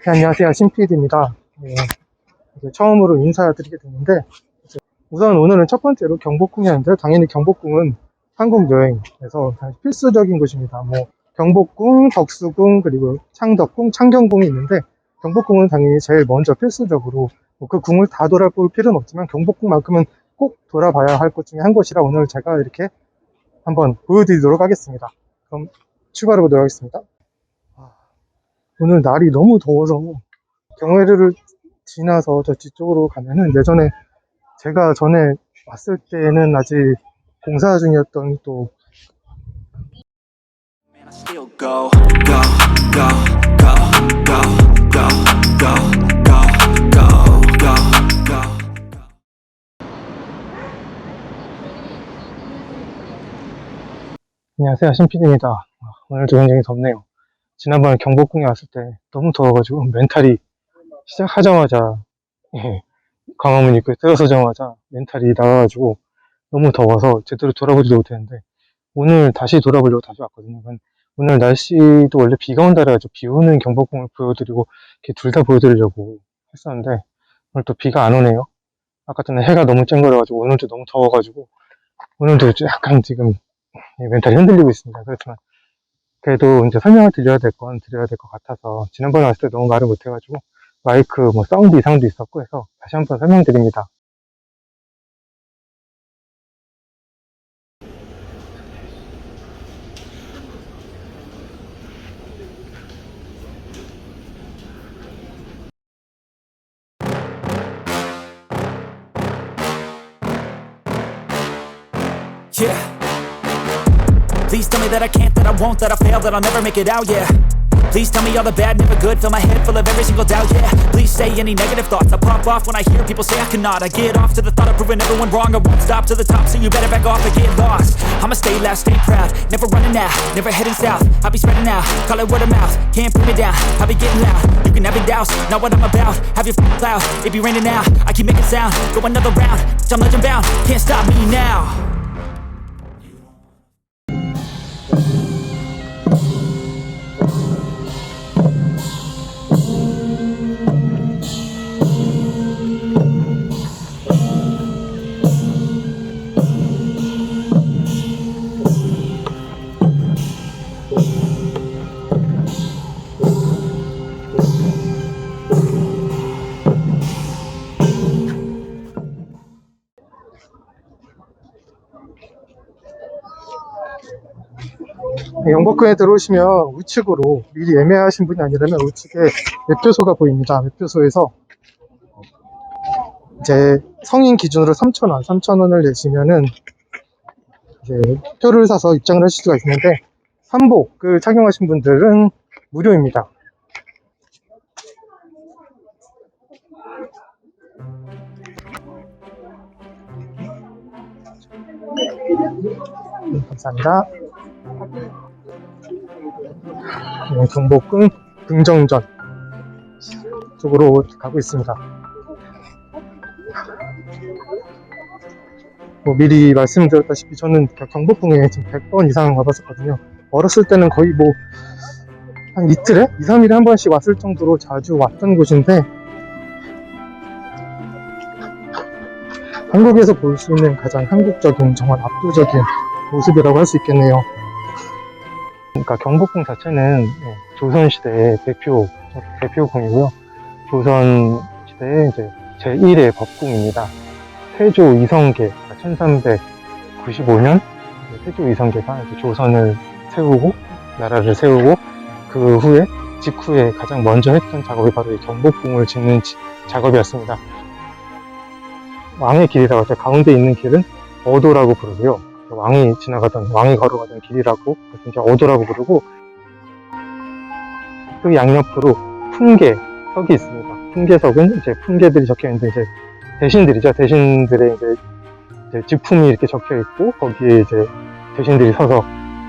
네, 안녕하세요. 신PD입니다. 이제 처음으로 인사드리게 됐는데, 우선 오늘은 첫 번째로 경복궁이 하는데, 당연히 경복궁은 한국 여행에서 필수적인 곳입니다. 뭐, 경복궁, 덕수궁, 그리고 창덕궁, 창경궁이 있는데, 경복궁은 당연히 제일 먼저 필수적으로, 뭐그 궁을 다 돌아볼 필요는 없지만, 경복궁만큼은 꼭 돌아봐야 할 곳 중에 한 곳이라 오늘 제가 이렇게 한번 보여드리도록 하겠습니다. 그럼 출발해 보도록 하겠습니다. 오늘 날이 너무 더워서 경회를 지나서 저 뒤쪽으로 가면은 예전에 제가 전에 왔을 때는 아직 공사 중이었던 또 Man, I still go, go, go, go, go, go, go, go, go, go, go. 안녕하세요, 신PD입니다. 오늘도 굉장히 덥네요. 지난번에 경복궁에 왔을 때 너무 더워가지고 멘탈이 시작하자마자 광화문 입구에 들어서자마자 멘탈이 나가가지고 너무 더워서 제대로 돌아보지도 못했는데 오늘 다시 돌아보려고 다시 왔거든요. 오늘 날씨도 원래 비가 온다 그래가지고 비 오는 경복궁을 보여드리고 이렇게 둘 다 보여드리려고 했었는데 오늘 또 비가 안 오네요. 아까 전에 해가 너무 쨍거려가지고 오늘도 너무 더워가지고 오늘도 약간 지금 멘탈이 흔들리고 있습니다. 그렇지만 그래도 이제 설명을 드려야 될 건 드려야 될 것 같아서 지난번에 왔을 때 너무 말을 못해가지고 마이크 뭐 사운드 이상도 있었고 해서 다시 한번 설명드립니다. Yeah. Please tell me that I can't, that I won't, that I fail, that I'll never make it out, yeah. Please tell me all the bad, never good, fill my head full of every single doubt, yeah. Please say any negative thoughts, I pop off when I hear people say I cannot. I get off to the thought of proving everyone wrong, I won't stop to the top, so you better back off and get lost. I'ma stay loud, stay proud, never running out, never heading south. I'll be spreading out, call it word of mouth, can't put me down, I'll be getting loud. You can have it douse, not what I'm about, have your cloud, it be raining now. I keep making sound, go another round, I'm legend bound, can't stop me now. 영복궁에 들어오시면 우측으로 미리 예매하신 분이 아니라면 우측에 매표소가 보입니다. 매표소에서 이제 성인 기준으로 3,000원을 내시면은 이제 표를 사서 입장을 하실 수가 있는데 한복을 착용하신 분들은 무료입니다. 감사합니다. 경복궁 등정전 쪽으로 가고 있습니다. 뭐 미리 말씀드렸다시피 저는 경복궁에 지금 100번 이상 와봤었거든요. 어렸을 때는 거의 뭐 한 이틀에? 2, 3일에 한 번씩 왔을 정도로 자주 왔던 곳인데 한국에서 볼 수 있는 가장 한국적인 정말 압도적인 모습이라고 할 수 있겠네요. 그러니까 경복궁 자체는 조선시대의 대표궁이고요. 조선시대의 이제 제1의 법궁입니다. 태조 이성계, 1395년 태조 이성계가 이제 조선을 세우고 나라를 세우고 그 후에 직후에 가장 먼저 했던 작업이 바로 이 경복궁을 짓는 작업이었습니다. 왕의 길이라고 하죠. 가운데 있는 길은 어도라고 부르고요. 왕이 걸어가던 길이라고 이제 어도라고 부르고 그 양옆으로 풍계석이 있습니다. 풍계석은 이제 풍계들이 적혀 있는데 이제 대신들이죠. 대신들의 이제 직품이 이렇게 적혀 있고 거기에 이제 대신들이 서서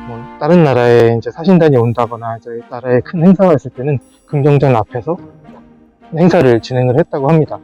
뭐 다른 나라에 이제 사신단이 온다거나 이제 나라에 큰 행사가 있을 때는 긍정전 앞에서 행사를 진행을 했다고 합니다.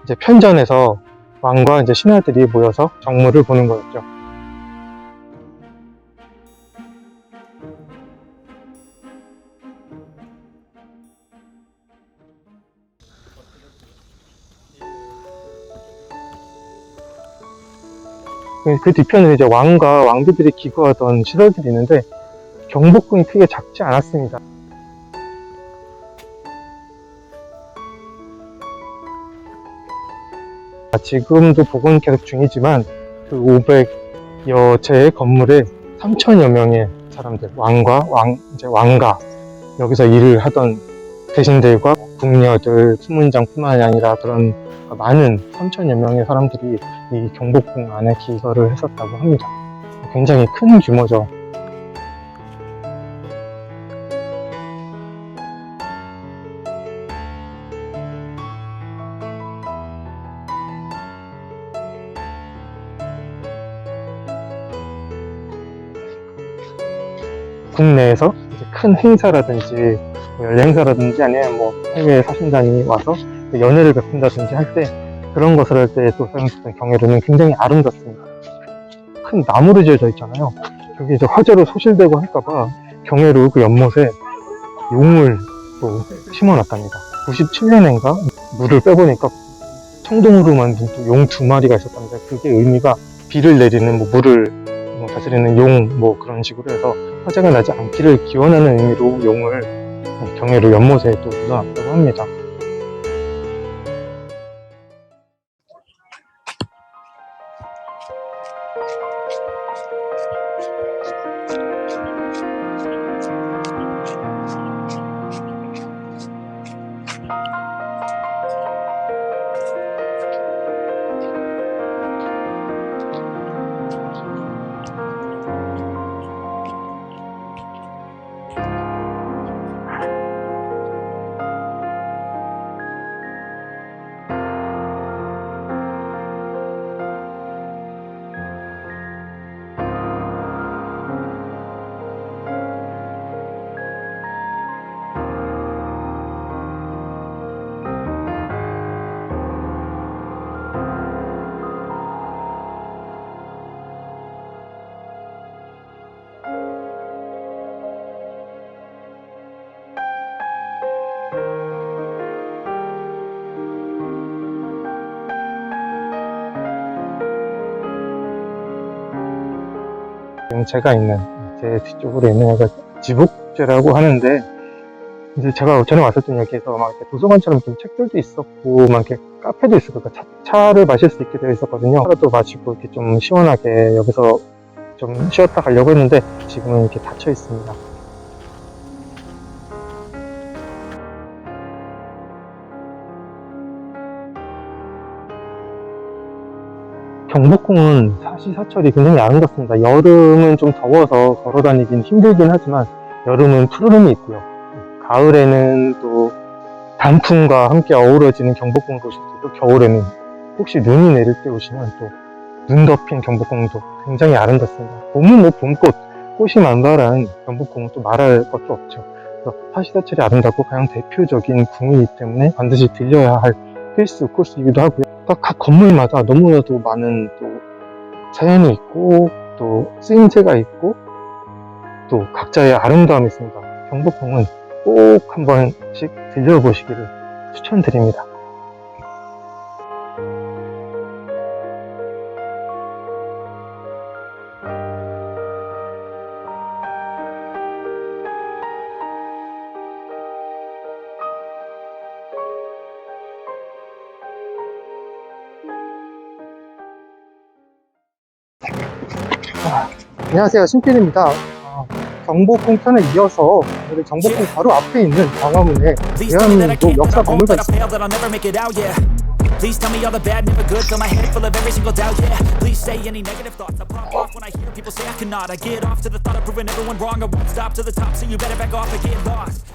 이제 편전에서 왕과 이제 신하들이 모여서 정무를 보는 거였죠. 그 뒤편은 이제 왕과 왕비들이 기거하던 시설들이 있는데 경복궁이 크게 작지 않았습니다. 지금도 복원 계속 중이지만 그 500여 채의 건물에 3천여 명의 사람들, 이제 왕가, 여기서 일을 하던 대신들과 궁녀들, 수문장뿐만이 아니라 그런 많은 3천여 명의 사람들이 이 경복궁 안에 기거를 했었다고 합니다. 굉장히 큰 규모죠. 국내에서 이제 큰 행사라든지 연례 행사라든지 아니면 해외 사신단이 와서 연회를 베푼다든지 할 때 그런 것을 할 때 또 사용했던 경회로는 굉장히 아름답습니다. 큰 나무로 지어져 있잖아요. 그게 이제 화재로 소실되고 할까봐 경회로 그 연못에 용을 또 심어놨답니다. 97년인가 물을 빼보니까 청동으로 만든 또 용 2마리가 있었답니다. 그게 의미가 비를 내리는 물을 다스리는 용 그런 식으로 해서 화재가 나지 않기를 기원하는 의미로 용을 경회로 연못에 또 묻어놨다고 합니다. 지금 제가 있는 제 뒤쪽으로 있는 여기가 지북제라고 하는데, 이제 제가 전에 왔었던 여기에서 막 이렇게 도서관처럼 좀 책들도 있었고 막 이렇게 카페도 있었고 차를 마실 수 있게 되어 있었거든요. 차도 마시고 이렇게 좀 시원하게 여기서 좀 쉬었다 가려고 했는데 지금은 이렇게 닫혀 있습니다. 경복궁은 사시사철이 굉장히 아름답습니다. 여름은 좀 더워서 걸어 다니긴 힘들긴 하지만 여름은 푸르름이 있고요. 가을에는 또 단풍과 함께 어우러지는 경복궁을 보실 수 있고, 겨울에는 혹시 눈이 내릴 때 오시면 또 눈 덮인 경복궁도 굉장히 아름답습니다. 봄은 봄꽃, 꽃이 만발한 경복궁은 또 말할 것도 없죠. 그래서 사시사철이 아름답고 가장 대표적인 궁이기 때문에 반드시 들려야 할 필수 코스이기도 하고요. 각 건물마다 너무나도 많은 또 자연이 있고 또 쓰임새가 있고 또 각자의 아름다움이 있습니다. 경복궁은 꼭 한 번씩 들려보시기를 추천드립니다. 안녕하세요, 신필입니다. 경복궁 편에 이어서 오늘 경복궁 바로 앞에 있는 광화문에 대한민국 역사 박물관 있습니다. Please tell me all the bad, never good. Fill my head full of every single doubt, yeah. Please say any negative thoughts. I pop off when I hear people say I cannot. I get off to the thought of proving everyone wrong. I won't stop to the top, so you better back off and get lost.